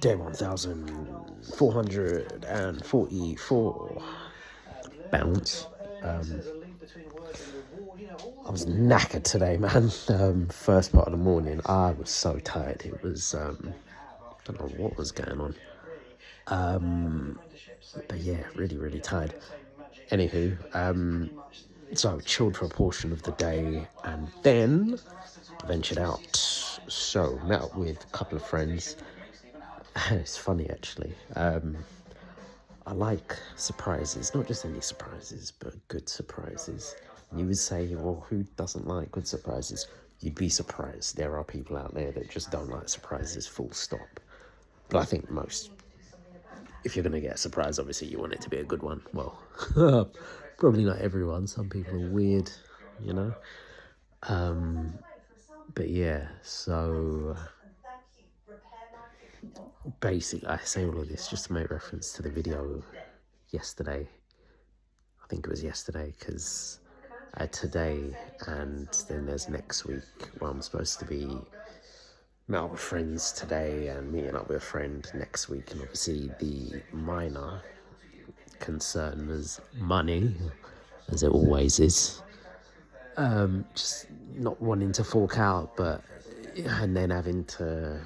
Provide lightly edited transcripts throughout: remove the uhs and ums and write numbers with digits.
Day 1444 bounce. I was knackered today, man. First part of the morning, I was so tired. It was, I don't know what was going on. But yeah, really, really tired. Anywho, so I chilled for a portion of the day and then ventured out. So met up with a couple of friends. It's funny actually. I like surprises, not just any surprises, but good surprises. And you would say, well, who doesn't like good surprises? You'd be surprised. There are people out there that just don't like surprises, full stop. But I think most, if you're going to get a surprise, obviously you want it to be a good one. Well, probably not everyone. Some people are weird, you know? But yeah, so basically, I say all of this just to make reference to the video yesterday. I think it was yesterday, because I had today and then there's next week where I'm supposed to be met up with friends today and meeting up with a friend next week. And obviously the minor concern was money, as it always is. Just not wanting to fork out, but and then having to,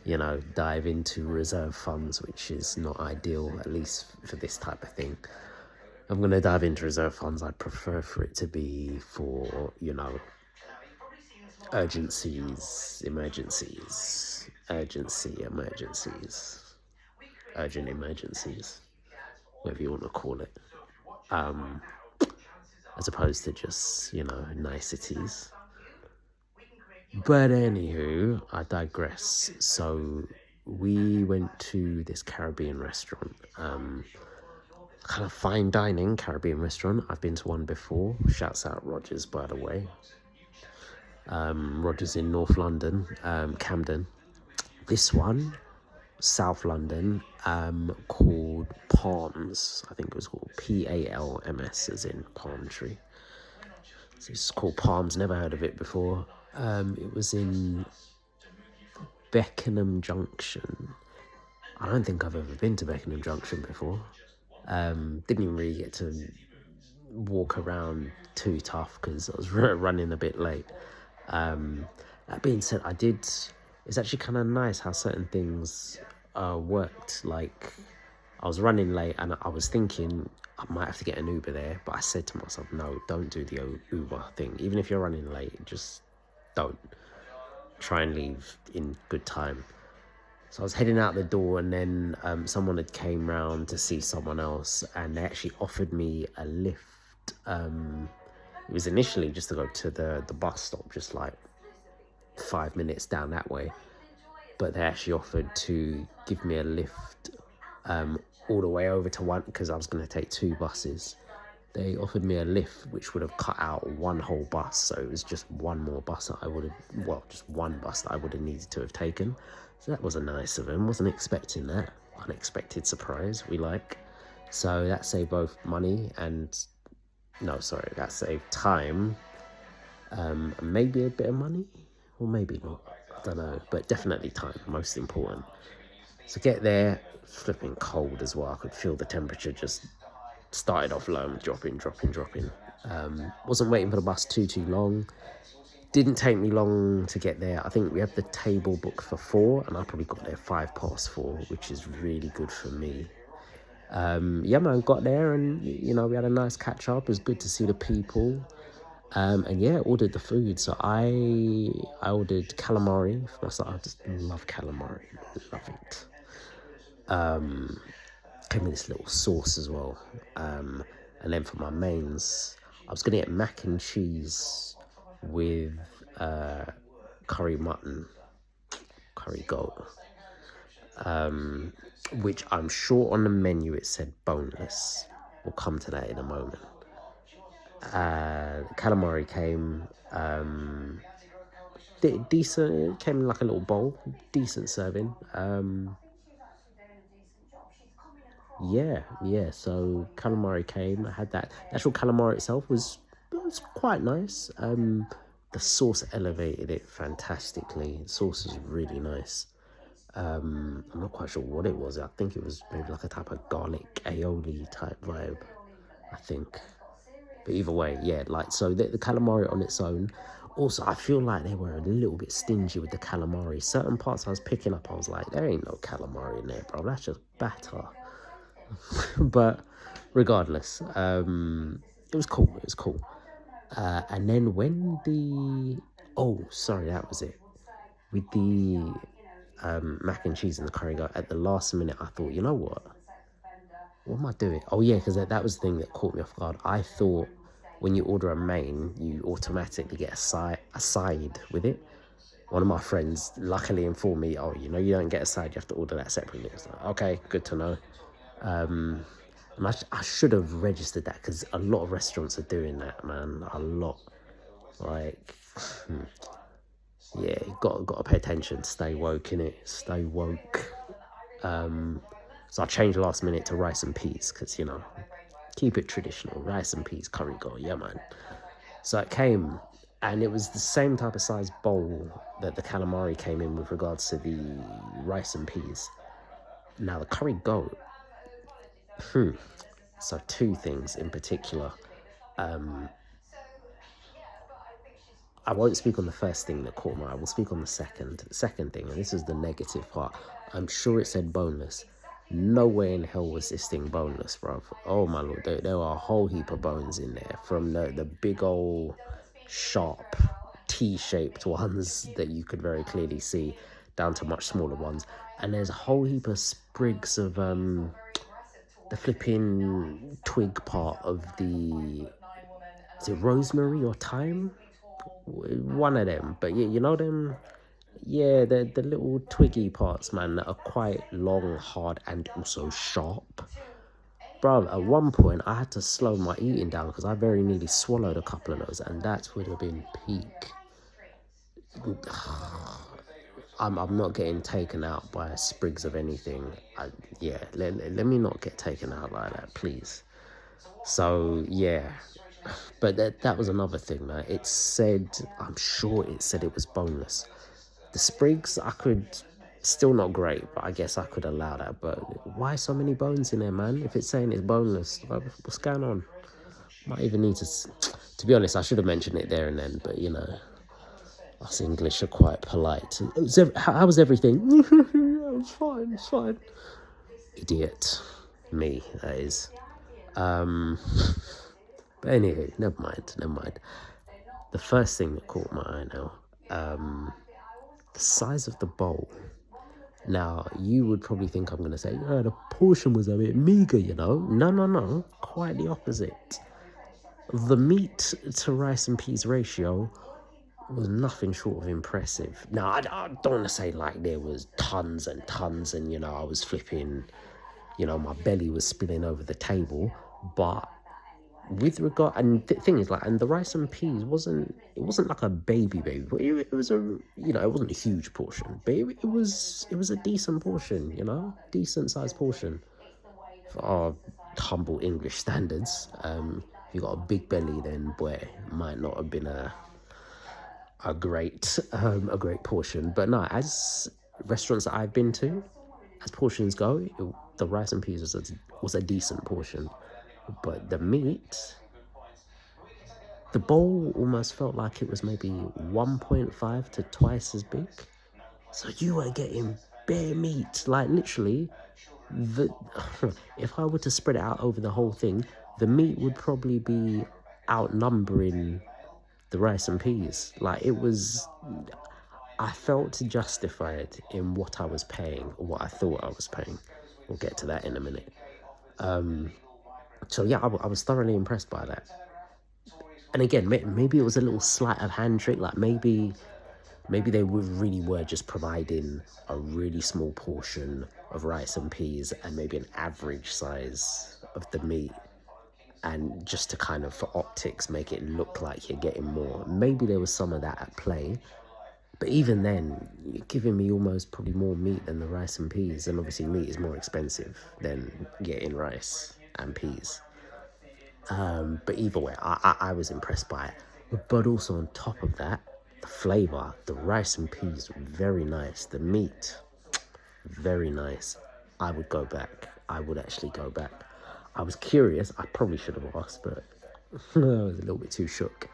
you know, dive into reserve funds, which is not ideal, at least for this type of thing. I'm going to dive into reserve funds. I'd prefer for it to be for, you know, urgencies, emergencies, urgent emergencies, whatever you want to call it, as opposed to just, you know, niceties. But anywho, I digress. So we went to this Caribbean restaurant, kind of fine dining Caribbean restaurant. I've been to one before. Shouts out Rogers, by the way. Rogers in North London, Camden. This one, South London, called Palms. I think it was called Palms, as in palm tree. So it's called Palms. Never heard of it before. It was in Beckenham Junction. I don't think I've ever been to Beckenham Junction before. Didn't even really get to walk around too tough because I was running a bit late. That being said, it's actually kind of nice how certain things worked. Like, I was running late and I was thinking I might have to get an Uber there, but I said to myself, no, don't do the Uber thing. Even if you're running late, just don't. Try and leave in good time. So I was heading out the door and then someone had came round to see someone else and they actually offered me a lift. It was initially just to go to the bus stop, just like 5 minutes down that way. But they actually offered to give me a lift all the way over to one, because I was going to take 2 buses. They offered me a lift which would have cut out one whole bus, so it was just one more bus that I would have, well, just one bus that I would have needed to have taken. So that was a nice of them. Wasn't expecting that. Unexpected surprise, we like. So that saved both money and, that saved time, and maybe a bit of money, or maybe not. I don't know, but definitely time, most important. So get there, flipping cold as well. I could feel the temperature just started off low and dropping. Wasn't waiting for the bus too long. Didn't take me long to get there. I think we had the table booked for 4 and I probably got there 4:05, which is really good for me. Yeah, man, got there and, you know, we had a nice catch up. It was good to see the people. And yeah, ordered the food. So I ordered calamari for myself. I just love calamari. Love it. Came with this little sauce as well. And then for my mains, I was going to get mac and cheese with curry mutton, curry goat, which I'm sure on the menu it said boneless. We'll come to that in a moment. Calamari came decent. It came in like a little bowl, decent serving. Yeah. So calamari came. I had that. The actual calamari itself was quite nice. The sauce elevated it fantastically. The sauce is really nice. I'm not quite sure what it was. I think it was maybe like a type of garlic aioli type vibe, I think. But either way, yeah, like, so the calamari on its own. Also, I feel like they were a little bit stingy with the calamari. Certain parts I was picking up, I was like, there ain't no calamari in there, bro. That's just batter. But regardless, it was cool. It was cool. And then when oh, sorry, that was it. With the mac and cheese and the curry, at the last minute, I thought, you know what am I doing? Oh yeah, because that was the thing that caught me off guard. I thought when you order a main, you automatically get a side with it. One of my friends luckily informed me, oh, you don't get a side, you have to order that separately. It's like, okay, good to know. And I should have registered that, because a lot of restaurants are doing that, man. A lot. Like, yeah, you got to pay attention. Stay woke, innit? Stay woke. So I changed last minute to rice and peas, because, keep it traditional. Rice and peas, curry go, yeah, man. So it came, and it was the same type of size bowl that the calamari came in with regards to the rice and peas. Now, the curry goat, so two things in particular. I won't speak on the first thing that caught my eye. I will speak on the second thing, and this is the negative part. I'm sure it said boneless. No way in hell was this thing boneless, bruv. Oh my lord, there were a whole heap of bones in there, from the big old sharp T-shaped ones that you could very clearly see, down to much smaller ones. And there's a whole heap of sprigs of the flipping twig part of is it rosemary or thyme? One of them. But yeah, you know them, yeah, the little twiggy parts, man, that are quite long, hard, and also sharp. Bro, at one point I had to slow my eating down because I very nearly swallowed a couple of those, and that would have been peak. I'm not getting taken out by sprigs of anything. Let me not get taken out like that, please. So yeah, but that was another thing, man. It said, I'm sure it said it was boneless. The sprigs, I could, still not great, but I guess I could allow that. But why so many bones in there, man? If it's saying it's boneless, what's going on? Might even need to be honest, I should have mentioned it there and then, but us English are quite polite. How was everything? It's fine. Idiot. Me, that is. But anyway, never mind. The first thing that caught my eye now, the size of the bowl. Now, you would probably think I'm going to say, the portion was a bit meager, No, quite the opposite. The meat to rice and peas ratio was nothing short of impressive. Now, I don't want to say like there was tons and tons and, I was flipping, my belly was spilling over the table, but with regard, and the thing is, like, and the rice and peas wasn't like a baby, but it was it wasn't a huge portion, but it was a decent portion, decent sized portion for our humble English standards. If you got a big belly, then boy, it might not have been a great portion. But no, as restaurants that I've been to, as portions go, the rice and peas was a decent portion. But the meat, the bowl almost felt like it was maybe 1.5 to twice as big. So you were getting bare meat, like literally. If I were to spread it out over the whole thing, the meat would probably be outnumbering the rice and peas. Like, I felt justified in what I was paying, or what I thought I was paying. We'll get to that in a minute. So yeah, I was thoroughly impressed by that. And again, maybe it was a little sleight of hand trick. Like maybe they really were just providing a really small portion of rice and peas and maybe an average size of the meat, and just to kind of, for optics, make it look like you're getting more. Maybe there was some of that at play. But even then, you're giving me almost probably more meat than the rice and peas. And obviously meat is more expensive than getting rice and peas. But either way, I was impressed by it. But also on top of that, the flavour, the rice and peas, very nice. The meat, very nice. I would go back. I would actually go back. I was curious. I probably should have asked, but I was a little bit too shook.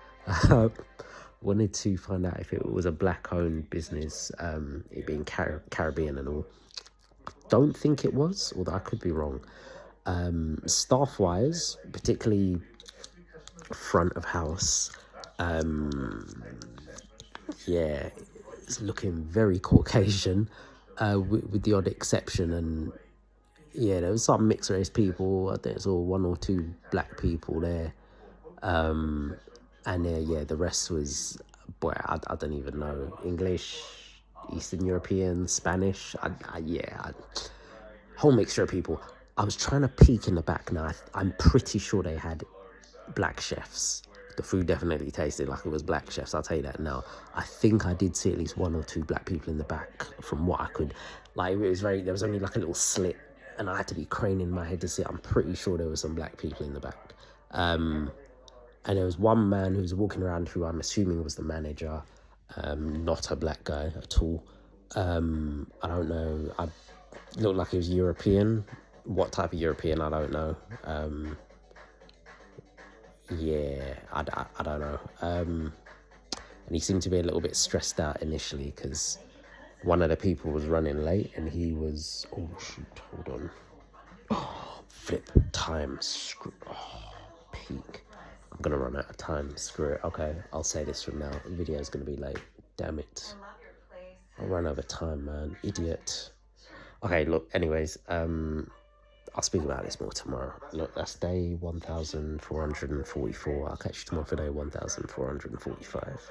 Wanted to find out if it was a black-owned business, it being Caribbean and all. Don't think it was, although I could be wrong. Staff-wise, particularly front of house, yeah, it's looking very Caucasian, with the odd exception. And yeah, there was some mixed race people. I think it's all one or two black people there. And yeah, the rest was, boy, I don't even know. English, Eastern European, Spanish. Whole mixture of people. I was trying to peek in the back now. I'm pretty sure they had black chefs. The food definitely tasted like it was black chefs, I'll tell you that now. I think I did see at least one or two black people in the back from what I could, like, it was there was only like a little slit and I had to be craning my head to see. I'm pretty sure there was some black people in the back. And there was one man who was walking around who I'm assuming was the manager, not a black guy at all. I don't know, I looked like he was European. What type of European, I don't know. Yeah, I don't know. And he seemed to be a little bit stressed out initially because one of the people was running late and he was, oh shoot, hold on. Oh, flip, time, screw, oh, peak. I'm gonna run out of time, screw it. Okay, I'll say this from now. The video's gonna be late, damn it. I'll run over time, man, idiot. Okay, look, anyways, I'll speak about this more tomorrow. Look, that's day 1444. I'll catch you tomorrow for day 1445.